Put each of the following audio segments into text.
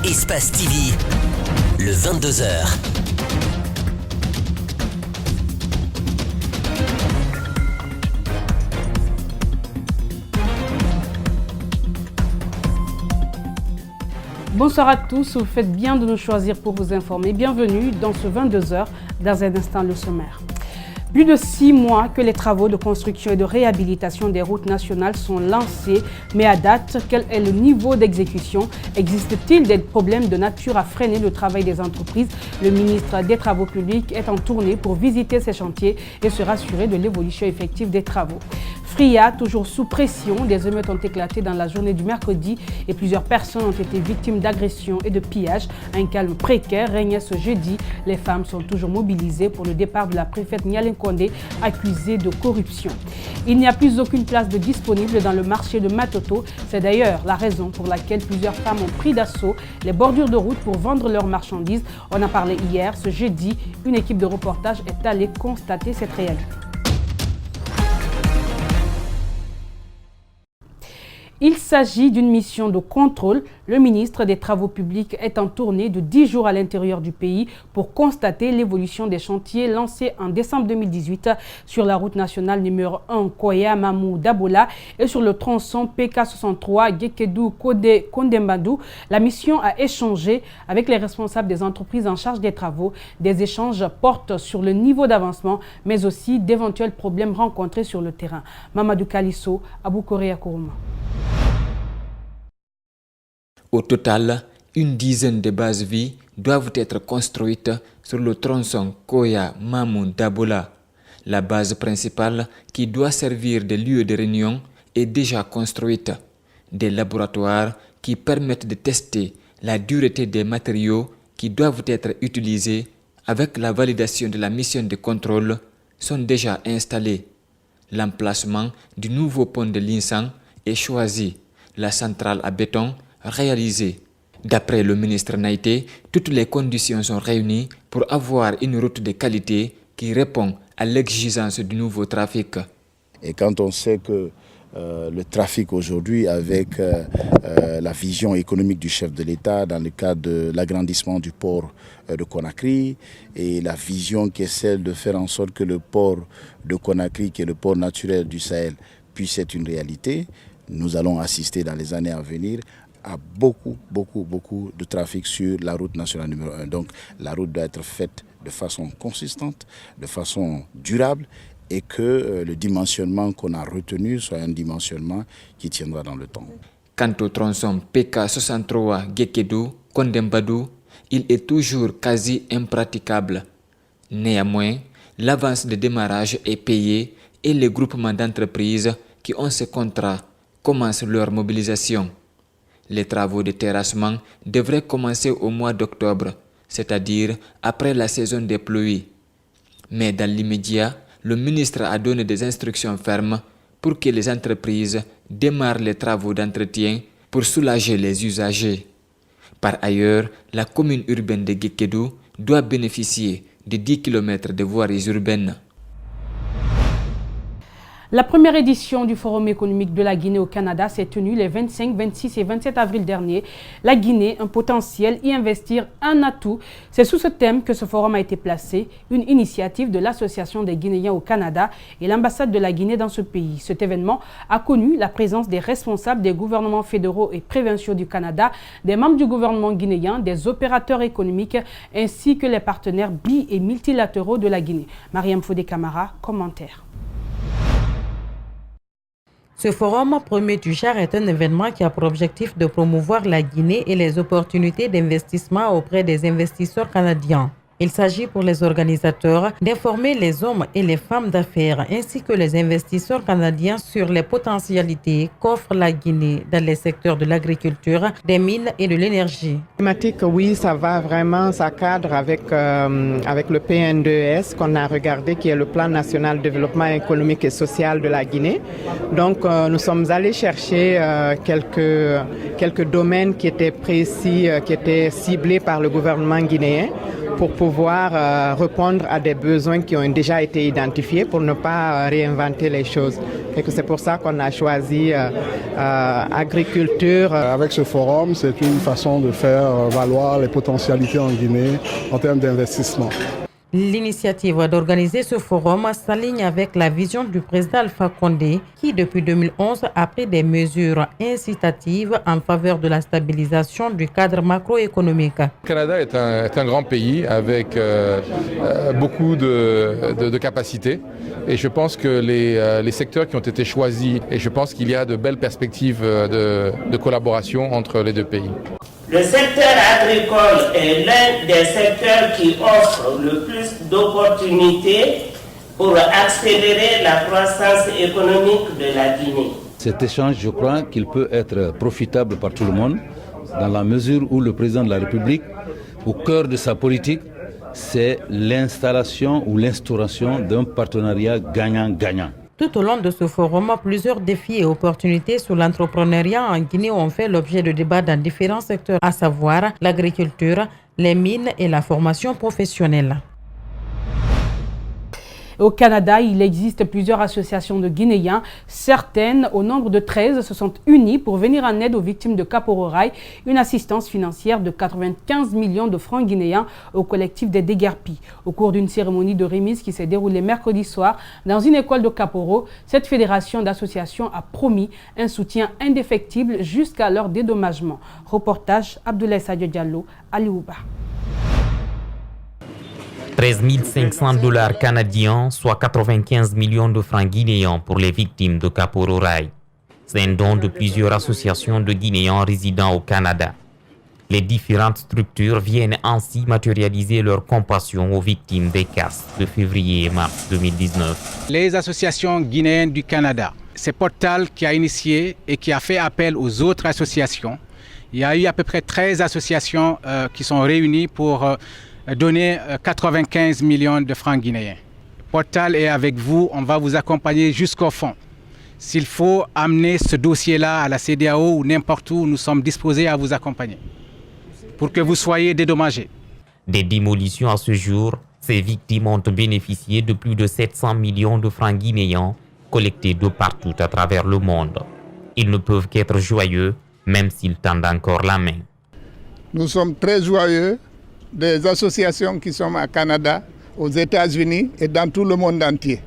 Espace TV, le 22h. Bonsoir à tous, vous faites bien de nous choisir pour vous informer. Bienvenue dans ce 22h, dans un instant le sommaire. Plus de 6 mois que les travaux de construction et de réhabilitation des routes nationales sont lancés, mais à date, quel est le niveau d'exécution? Existe-t-il des problèmes de nature à freiner le travail des entreprises? Le ministre des Travaux publics est en tournée pour visiter ces chantiers et se rassurer de l'évolution effective des travaux. Fria, toujours sous pression, des émeutes ont éclaté dans la journée du mercredi et plusieurs personnes ont été victimes d'agressions et de pillages. Un calme précaire régnait ce jeudi. Les femmes sont toujours mobilisées pour le départ de la préfète Nialing Condé, accusée de corruption. Il n'y a plus aucune place de disponible dans le marché de Matoto. C'est d'ailleurs la raison pour laquelle plusieurs femmes ont pris d'assaut les bordures de route pour vendre leurs marchandises. On en parlait hier. Ce jeudi, une équipe de reportage est allée constater cette réalité. Il s'agit d'une mission de contrôle. Le ministre des Travaux publics est en tournée de 10 jours à l'intérieur du pays pour constater l'évolution des chantiers lancés en décembre 2018 sur la route nationale numéro 1 Koya-Mamou-Dabola et sur le tronçon PK63 Gekedou-Kondembadou. La mission a échangé avec les responsables des entreprises en charge des travaux. Des échanges portent sur le niveau d'avancement, mais aussi d'éventuels problèmes rencontrés sur le terrain. Mamadou Kalisso, Abou Korea Kourouma. Au total, une dizaine de bases vie doivent être construites sur le tronçon Koya-Mamou-Dabola. La base principale, qui doit servir de lieu de réunion, est déjà construite. Des laboratoires qui permettent de tester la dureté des matériaux qui doivent être utilisés avec la validation de la mission de contrôle sont déjà installés. L'emplacement du nouveau pont de l'Insan est choisi. La centrale à béton réalisée. D'après le ministre Naïté, toutes les conditions sont réunies pour avoir une route de qualité qui répond à l'exigence du nouveau trafic. Et quand on sait que le trafic aujourd'hui, avec la vision économique du chef de l'État dans le cadre de l'agrandissement du port de Conakry et la vision qui est celle de faire en sorte que le port de Conakry, qui est le port naturel du Sahel, puisse être une réalité, nous allons assister dans les années à venir à beaucoup de trafic sur la route nationale numéro 1. Donc la route doit être faite de façon consistante, de façon durable et que le dimensionnement qu'on a retenu soit un dimensionnement qui tiendra dans le temps. Quant au tronçon PK63 Gekedou Kondembadou, il est toujours quasi impraticable. Néanmoins, l'avance de démarrage est payée et les groupements d'entreprises qui ont ce contrat commencent leur mobilisation. Les travaux de terrassement devraient commencer au mois d'octobre, c'est-à-dire après la saison des pluies. Mais dans l'immédiat, le ministre a donné des instructions fermes pour que les entreprises démarrent les travaux d'entretien pour soulager les usagers. Par ailleurs, la commune urbaine de Gekedou doit bénéficier de 10 km de voiries urbaines. La première édition du Forum économique de la Guinée au Canada s'est tenue les 25, 26 et 27 avril dernier. La Guinée, un potentiel, y investir, un atout. C'est sous ce thème que ce forum a été placé, une initiative de l'Association des Guinéens au Canada et l'ambassade de la Guinée dans ce pays. Cet événement a connu la présence des responsables des gouvernements fédéraux et provinciaux du Canada, des membres du gouvernement guinéen, des opérateurs économiques ainsi que les partenaires bi- et multilatéraux de la Guinée. Mariam Fodé Camara, commentaire. Ce forum premier du genre est un événement qui a pour objectif de promouvoir la Guinée et les opportunités d'investissement auprès des investisseurs canadiens. Il s'agit pour les organisateurs d'informer les hommes et les femmes d'affaires ainsi que les investisseurs canadiens sur les potentialités qu'offre la Guinée dans les secteurs de l'agriculture, des mines et de l'énergie. Thématique, oui, ça va vraiment, ça cadre avec le PN2S qu'on a regardé, qui est le Plan national de développement économique et social de la Guinée. Donc, nous sommes allés chercher quelques domaines qui étaient précis, qui étaient ciblés par le gouvernement guinéen pour pouvoir répondre à des besoins qui ont déjà été identifiés pour ne pas réinventer les choses. Et que c'est pour ça qu'on a choisi agriculture. Avec ce forum, c'est une façon de faire valoir les potentialités en Guinée en termes d'investissement. L'initiative d'organiser ce forum s'aligne avec la vision du président Alpha Condé qui, depuis 2011, a pris des mesures incitatives en faveur de la stabilisation du cadre macroéconomique. Le Canada est un grand pays avec beaucoup de capacités et je pense que les secteurs qui ont été choisis, et je pense qu'il y a de belles perspectives de collaboration entre les deux pays. Le secteur agricole est l'un des secteurs qui offre le plus d'opportunités pour accélérer la croissance économique de la Guinée. Cet échange, je crois qu'il peut être profitable par tout le monde, dans la mesure où le président de la République, au cœur de sa politique, c'est l'installation ou l'instauration d'un partenariat gagnant-gagnant. Tout au long de ce forum, plusieurs défis et opportunités sur l'entrepreneuriat en Guinée ont fait l'objet de débats dans différents secteurs, à savoir l'agriculture, les mines et la formation professionnelle. Au Canada, il existe plusieurs associations de Guinéens. Certaines, au nombre de 13, se sont unies pour venir en aide aux victimes de Kapororaï, une assistance financière de 95 millions de francs guinéens au collectif des déguerpis. Au cours d'une cérémonie de remise qui s'est déroulée mercredi soir dans une école de Kaporo, cette fédération d'associations a promis un soutien indéfectible jusqu'à leur dédommagement. Reportage Abdoulaye Sadio Diallo, Aliouba. 13 500 $ canadiens, soit 95 millions de francs guinéens pour les victimes de Kapororaï. C'est un don de plusieurs associations de Guinéens résidant au Canada. Les différentes structures viennent ainsi matérialiser leur compassion aux victimes des casses de février et mars 2019. Les associations guinéennes du Canada, c'est Portal qui a initié et qui a fait appel aux autres associations. Il y a eu à peu près 13 associations qui sont réunies pour donner 95 millions de francs guinéens. Portal est avec vous, on va vous accompagner jusqu'au fond. S'il faut amener ce dossier-là à la CEDEAO ou n'importe où, nous sommes disposés à vous accompagner pour que vous soyez dédommagés. Des démolitions à ce jour, ces victimes ont bénéficié de plus de 700 millions de francs guinéens collectés de partout à travers le monde. Ils ne peuvent qu'être joyeux, même s'ils tendent encore la main. Nous sommes très joyeux des associations qui sont au Canada, aux États-Unis et dans tout le monde entier.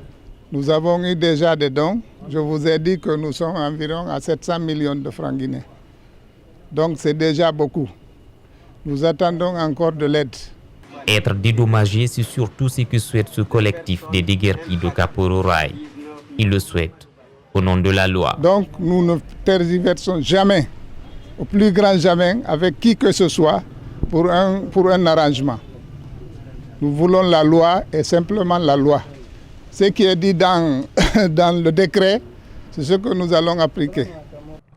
Nous avons eu déjà des dons. Je vous ai dit que nous sommes environ à 700 millions de francs guinéens. Donc c'est déjà beaucoup. Nous attendons encore de l'aide. Être dédommagé, c'est surtout ce que souhaite ce collectif des déguerpis de Kapororaï. Ils le souhaitent au nom de la loi. Donc nous ne tergiversons jamais, au plus grand jamais, avec qui que ce soit, pour un arrangement. Nous voulons la loi et simplement la loi. Ce qui est dit dans le décret, c'est ce que nous allons appliquer.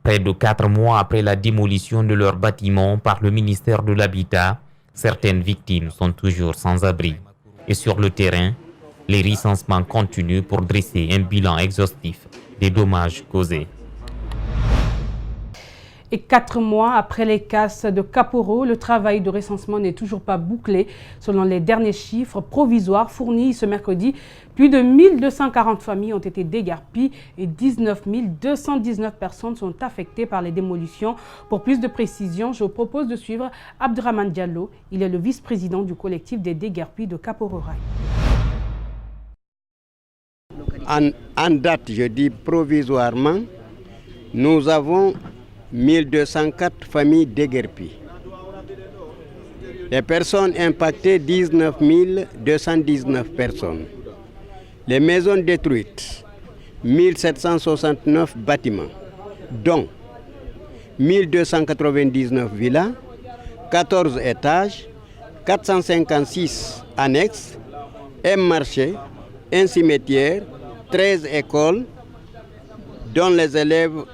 Près de 4 mois après la démolition de leur bâtiment par le ministère de l'Habitat, certaines victimes sont toujours sans abri. Et sur le terrain, les recensements continuent pour dresser un bilan exhaustif des dommages causés. Et 4 mois après les casses de Kaporo, le travail de recensement n'est toujours pas bouclé. Selon les derniers chiffres provisoires fournis ce mercredi, plus de 1240 familles ont été déguerpies et 19 219 personnes sont affectées par les démolitions. Pour plus de précision, je vous propose de suivre Abdraman Diallo. Il est le vice-président du collectif des déguerpis de Kapororaï. En date, je dis provisoirement, nous avons 1204 familles déguerpies. Les personnes impactées, 19 219 personnes. Les maisons détruites, 1769 bâtiments, dont 1299 villas, 14 étages, 456 annexes, un marché, un cimetière, 13 écoles, dont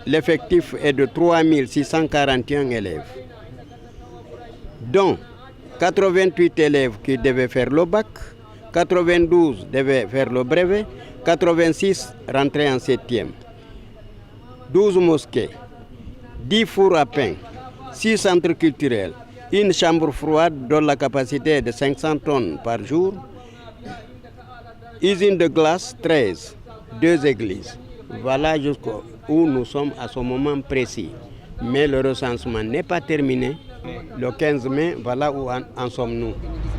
l'effectif est de 3641 élèves, dont 88 élèves qui devaient faire le bac, 92 devaient faire le brevet, 86 rentraient en 7e, 12 mosquées, 10 fours à pain, 6 centres culturels, une chambre froide dont la capacité est de 500 tonnes par jour, usine de glace 13, 2 églises. Voilà jusqu'où nous sommes à ce moment précis. Mais le recensement n'est pas terminé. Le 15 mai, voilà où en sommes-nous.